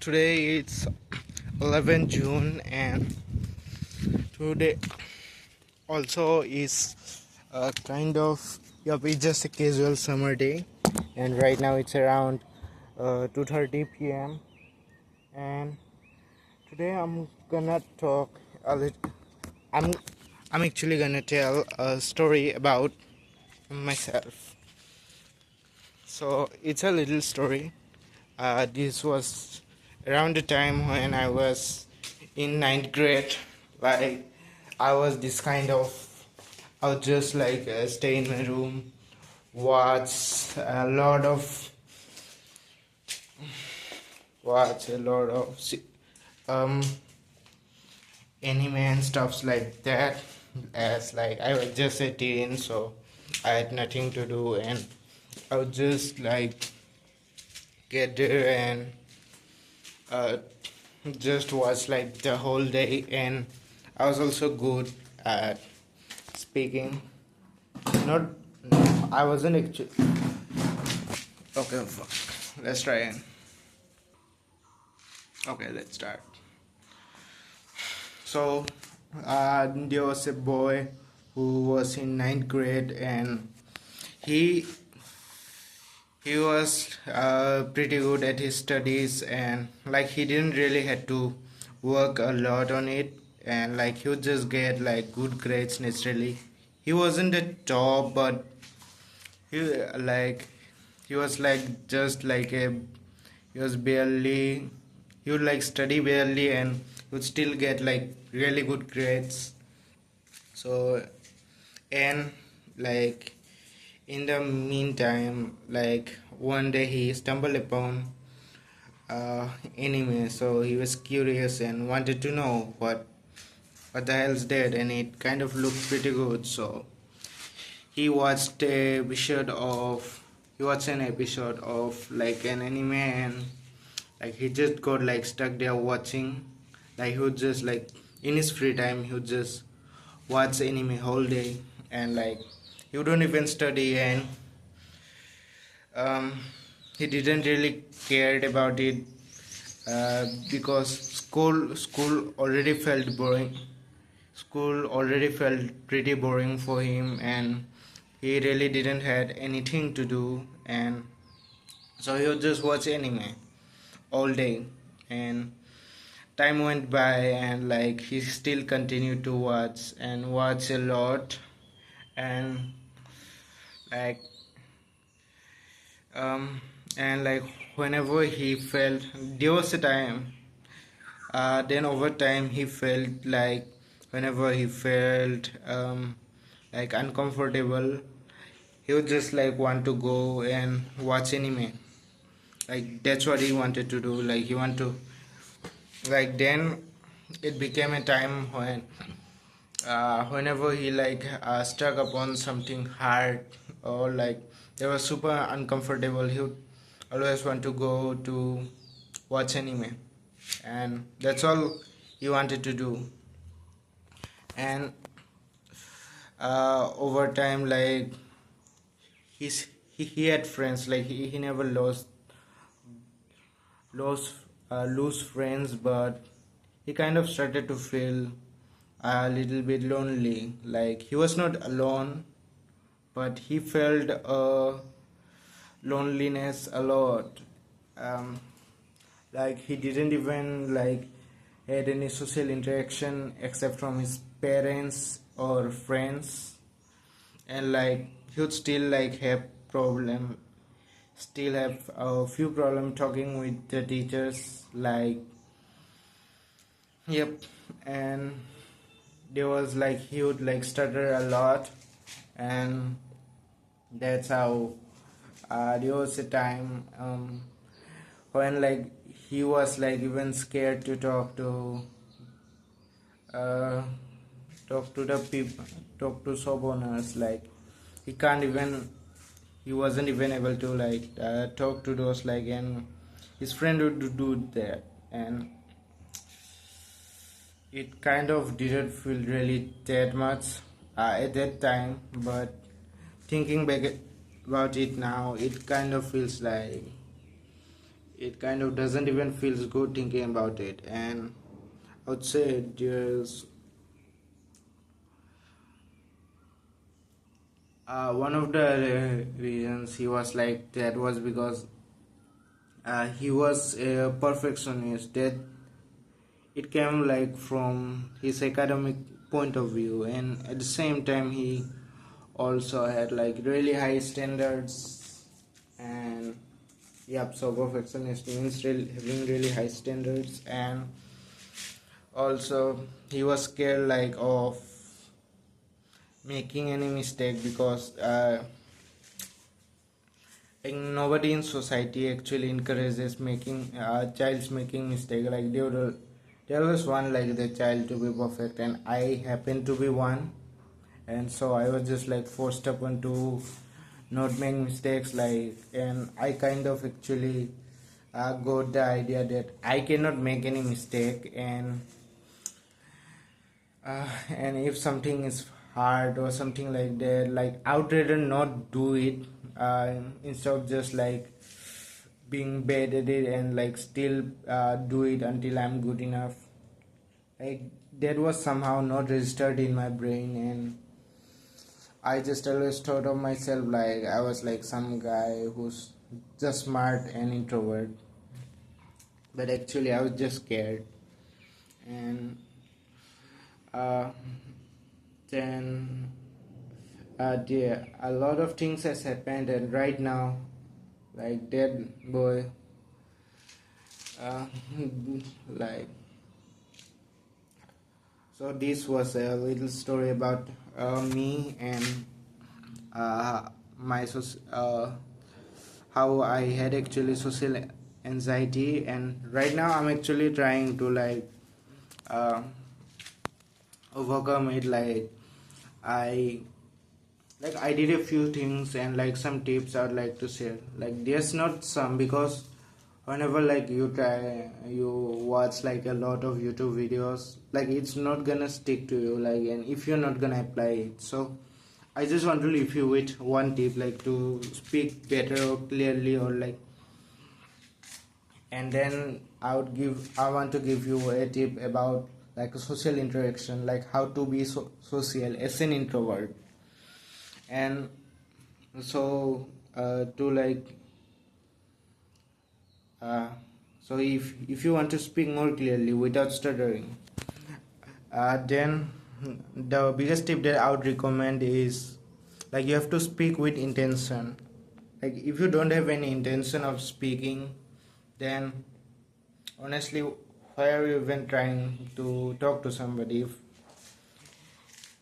Today it's 11 June, and today also is a kind of it's just a casual summer day, and right now it's around 2:30 p.m. and today I'm gonna talk a little. I'm I'm actually gonna tell a story about myself. So it's a little story. This was around the time when I was in ninth grade. Like I was this kind of, I would just stay in my room, watch a lot of, um anime and stuffs like that. As like I was just a teen, so I had nothing to do, and I would just get there and uh, just watch like the whole day. And I was also good at speaking. Not, I wasn't actually. Okay, fuck. Let's try again. Okay, let's start. So, there was a boy who was in ninth grade, and he he was pretty good at his studies, and like he didn't really had to work a lot on it, and like he would just get like good grades naturally. He wasn't the top, but he like he was like just like a he was barely he would like study barely, and he would still get like really good grades. So, and like in the meantime, like one day he stumbled upon anime, so he was curious and wanted to know what the hell's that, and it kind of looked pretty good. So he watched a episode of he watched an episode of like an anime, and like he just got like stuck there watching. Like he would just like in his free time he would just watch anime whole day, and like he wouldn't even study, and um, he didn't really cared about it because school already felt boring. School already felt pretty boring for him, and he really didn't had anything to do, and so he would just watch anime all day. And time went by, and like he still continued to watch a lot, and like um and like whenever he felt there was a time then over time he felt like whenever he felt like uncomfortable, he would just like want to go and watch anime. Like that's what he wanted to do. Like he want to like then it became a time when whenever he stuck upon something hard, or like they were super uncomfortable, he would always want to go to watch anime, and that's all he wanted to do. And over time, like he had friends, like he never lost lose friends, but he kind of started to feel a little bit lonely. Like he was not alone, but he felt loneliness a lot. um, like he didn't even like had any social interaction except from his parents or friends, and like he would still like have problem still have a few problem talking with the teachers. Like yep. And there was like he would like stutter a lot, and that's how there was a time when like he was like even scared to uh, talk to the people, talk to shop owners. Like he can't even he wasn't even able to talk to those, like, and his friend would do that, and it kind of didn't feel really that much at that time. But thinking back about it now, it kind of feels like it kind of doesn't even feels good thinking about it. And I would say there's one of the reasons he was like that was because he was a perfectionist. That it came like from his academic point of view, and at the same time he also had like really high standards. And yep, so perfectionist means really having really high standards. And also he was scared like of making any mistake because like nobody in society actually encourages making child's making mistake. Like they always want like the child to be perfect, and I happen to be one. And so I was just like forced upon to not make mistakes, like. And I kind of actually got the idea that I cannot make any mistake. And if something is hard or something like that, like I would rather not do it, instead of just like being bad at it and like still do it until I'm good enough. Like that was somehow not registered in my brain. And I just always thought of myself like I was like some guy who's just smart and introvert, but actually I was just scared. And uh, then yeah, a lot of things has happened, and right now, like that boy, uh, like. So this was a little story about me and uh, my how I had actually social anxiety. And right now I'm actually trying to like uh, overcome it. I I did a few things, and like some tips I'd like to share. Like there's not some, because whenever like you watch like a lot of YouTube videos, like it's not gonna stick to you, like, and if you're not gonna apply it. So I just want to leave you with one tip, like to speak better or clearly, or like. And then I want to give you a tip about like a social interaction, like how to be social as an introvert. And so to like uh, so if you want to speak more clearly without stuttering, then the biggest tip that I would recommend is like you have to speak with intention. Like if you don't have any intention of speaking, then honestly, why are you even trying to talk to somebody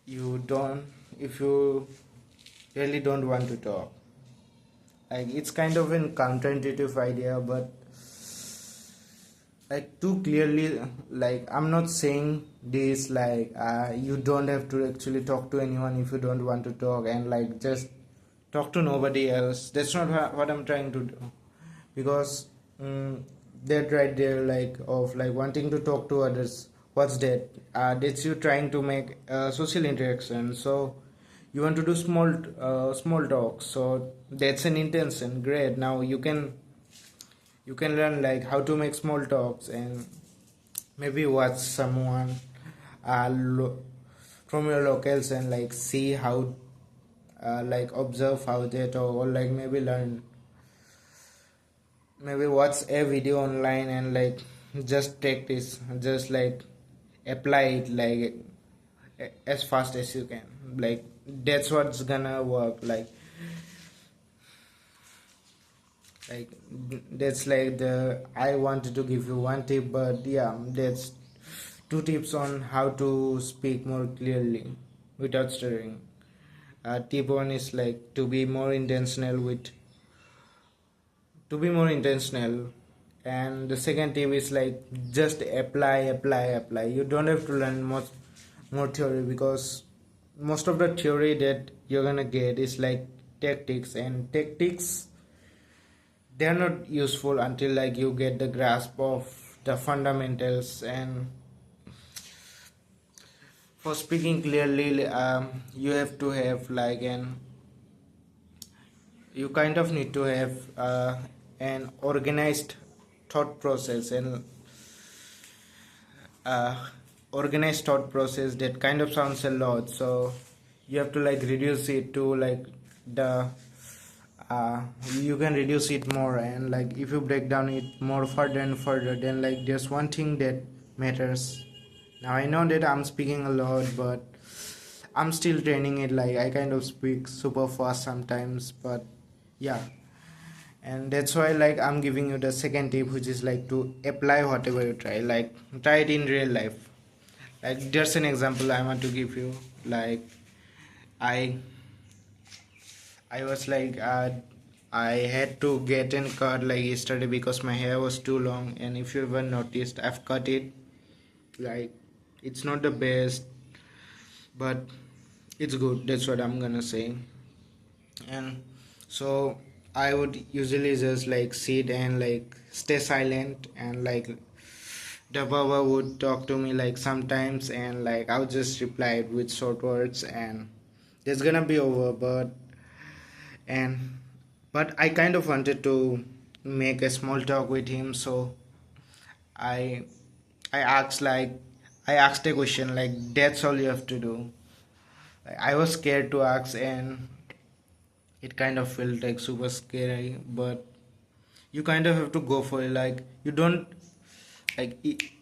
you don't if you really don't want to talk? Like it's kind of a counterintuitive idea, but like too clearly, like I'm not saying this like you don't have to actually talk to anyone if you don't want to talk, and like just talk to nobody else. That's not what I'm trying to do. Because that right there, like of like wanting to talk to others, what's that? That's you trying to make social interaction. So you want to do small talk, so that's an intention. Great, now you can learn like how to make small talks, and maybe watch someone from your locals, and like see how like observe how they talk, or like maybe watch a video online and like just practice, just like apply it like as fast as you can. Like that's what's gonna work. Like that's like the I wanted to give you one tip, but yeah, that's two tips on how to speak more clearly without stuttering. Tip one is like to be more intentional. And the second tip is like just apply. You don't have to learn more theory, because most of the theory that you're gonna get is like tactics, and tactics, they're not useful until like you get the grasp of the fundamentals. And for speaking clearly, you have to have like you kind of need to have an organized thought process and uh, organized thought process, that kind of sounds a lot, so you have to like reduce it to like the uh, you can reduce it more, and like if you break down it more further and further, then like there's one thing that matters. Now I know that I'm speaking a lot, but I'm still training it. Like I kind of speak super fast sometimes, but yeah. And that's why like I'm giving you the second tip, which is like to apply whatever you try. Like try it in real life. Like there's an example I want to give you. Like I I was like I had to get in cut like yesterday because my hair was too long, and if you ever noticed, I've cut it. Like it's not the best, but it's good. That's what I'm gonna say. And so I would usually just like sit and like stay silent, and like the Baba would talk to me like sometimes, and like I would just reply it with short words, and it's gonna be over. And but I kind of wanted to make a small talk with him, so I I asked like I asked a question like, that's all you have to do. Like, I was scared to ask, and it kind of felt like super scary, but you kind of have to go for it. Like you don't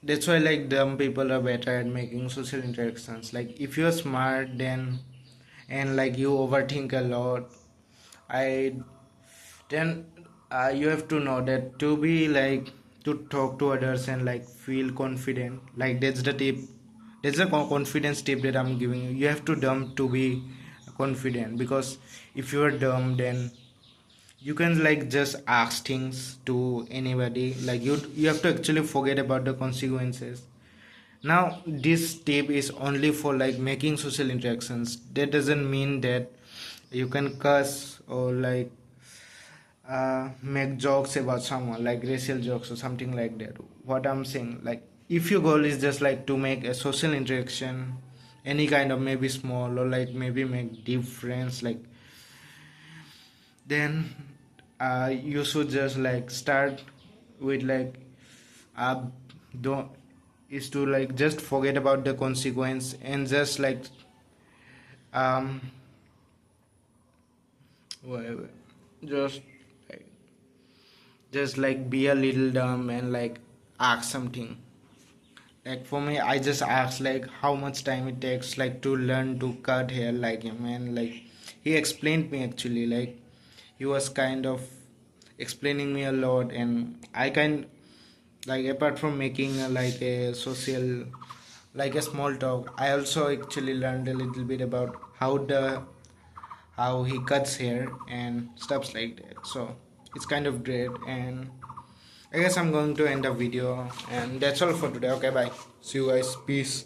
that's why like dumb people are better at making social interactions. Like if you're smart, then and like you overthink a lot, I then you have to know that to be like to talk to others and like feel confident, like that's the tip, that's the confidence tip that I'm giving you. You have to dumb to be confident, because if you're dumb, then you can like just ask things to anybody. Like you have to actually forget about the consequences. Now this tip is only for like making social interactions. That doesn't mean that you can cuss or like make jokes about someone, like racial jokes or something like that. What I'm saying, like if your goal is just like to make a social interaction, any kind of, maybe small or like maybe make deep friends, like then you should just like start with like uh, don't is to like just forget about the consequence and just like um whatever, just just like be a little dumb and like ask something. Like for me, I just asked like how much time it takes like to learn to cut hair like him, and like he explained me actually. Like he was kind of explaining me a lot, and I can like apart from making like a social, like a small talk, I also actually learned a little bit about how he cuts hair and stuff like that. So it's kind of great, and I guess I'm going to end the video, and that's all for today. Okay, bye. See you guys. Peace.